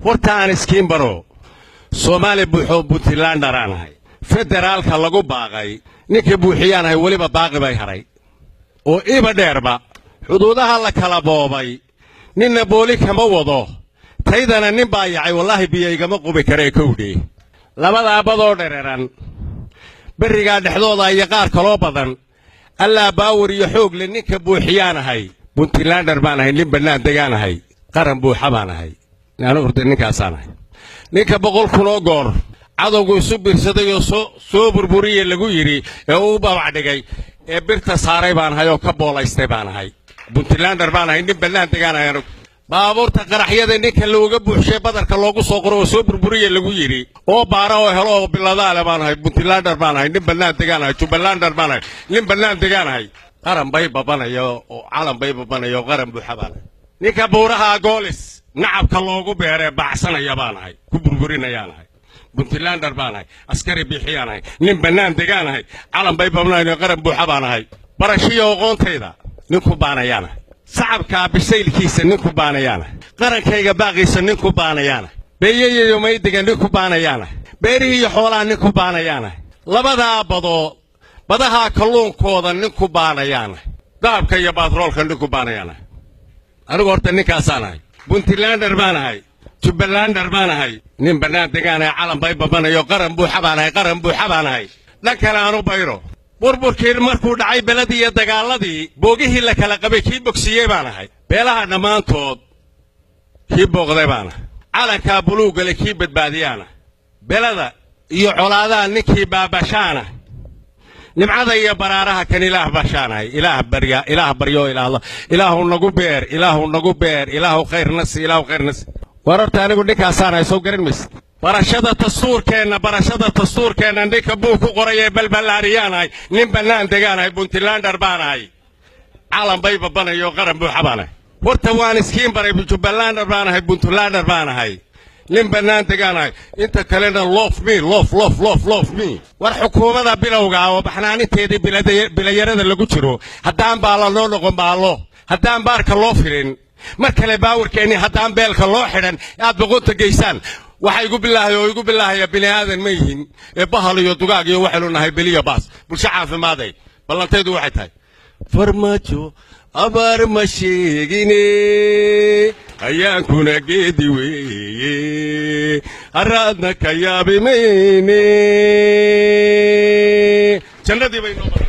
hortaan iskiin baro Soomaali buuxo Puntland daraanahay federaalka lagu baaqay ninkii buuxiyaanahay waliba baaqi bay haray oo iba dheerba xuduudaha la kala boobay ninna booli kama wado taydana nin baa yacay wallahi biyayga qubi karee kowdhe labada abadoo dhereeran bariga dhexdooda iyo qaar kale badan alla baawar iyo xoog le ninka buuxiyaanahay Puntlander baanahay nin banaan degaanahay qaran buuxa baanahay naan urday ninkaasanahay ninka 100 kun oo goor cadowgu isu birsaday oo soo burburiye lagu yiri ee uu baabac dhigay ee birta saaray baanahay oo ka boolaystay baanahay Puntlander baanahay nin banaan degaanahay baabuurta qaraxyada ninka looga buuxshay badarka loogu soo qoro oo soo burburiye lagu yiri oo baara oo helo oo biladaale baanahay Puntlander baanahay nin banaan degaanahay Jubbalander baanahay nin banaan degaanahay qaran bay babanayo oo calan bay babanayo qaran buuxa baanahay ninka buuraha goolis nacabka loogu beeray baacsanaya baanahay ku burburinayaanahay Puntlander baanahay askari bixiyaanahay nin banaan degaanahay calan bay babanayo qaran buuxa baanahay barashiyo aqoontayda ninku baanayaanahay shacabka bisaylkiisa ninku baanayaanahay qarankayga baaqiisa ninku baanayaanahay beeyayo maydiga ninku baanayaanahay beerihi xoolaha ninku baanayaanahay labada badaha kalluunkooda ninku baanayaanahay daabka iyo baatroolka ninku baanayaanahay anigu horta ninkaasanahay Puntlander baanahay Jubbalander baanahay nin banaan degaanahay calan bay babanayo qaran buuxa baanahay dhankana aanu bayro burburkii markuu dhacay beladii iyo dagaaladii boogihii la kala qabay kii bogsiyay baanahay beelaha dhamaantood kii booqday baanahay calanka buluuga le kii badbaadiyaana belada iyo colaadaha ninkii baabashaana nimcada iyo baraaraha kan ilaah bashaanahay ilaah baryo ilaahu nagu beer ilaahu khayrnas wararta anigu ninkaasaan soo garan mis barashada dastuurkeena ninka buu ku qoray balbalaariyaanahay nin banaan degaanahay Puntlander baanahay calan bay babanayo qaran buuxa baanahay horta waan iskiin baray Jubbalander baanahay Puntlander baanahay nin banaan degaanahay inta kalena love me war xukuumada bilowga oo baxnaaninteedii bilayarada lagu jiro haddaan baala loo noqon baalo haddaan baarka loo firin mar kale baawarkeeni haddaan beelka loo xidhan aad boqonta geysaan waxa igu bilaahay bini aadan ma yihiin ee bahal iyo dugaag iyo waxaanu nahay beliya baas bulsho caafimaaday ballanteedu waxay tahay farmaajo abaar ma sheegine ayaan kuna geedi weeye araadna ka yaabimayne jannadii bay noo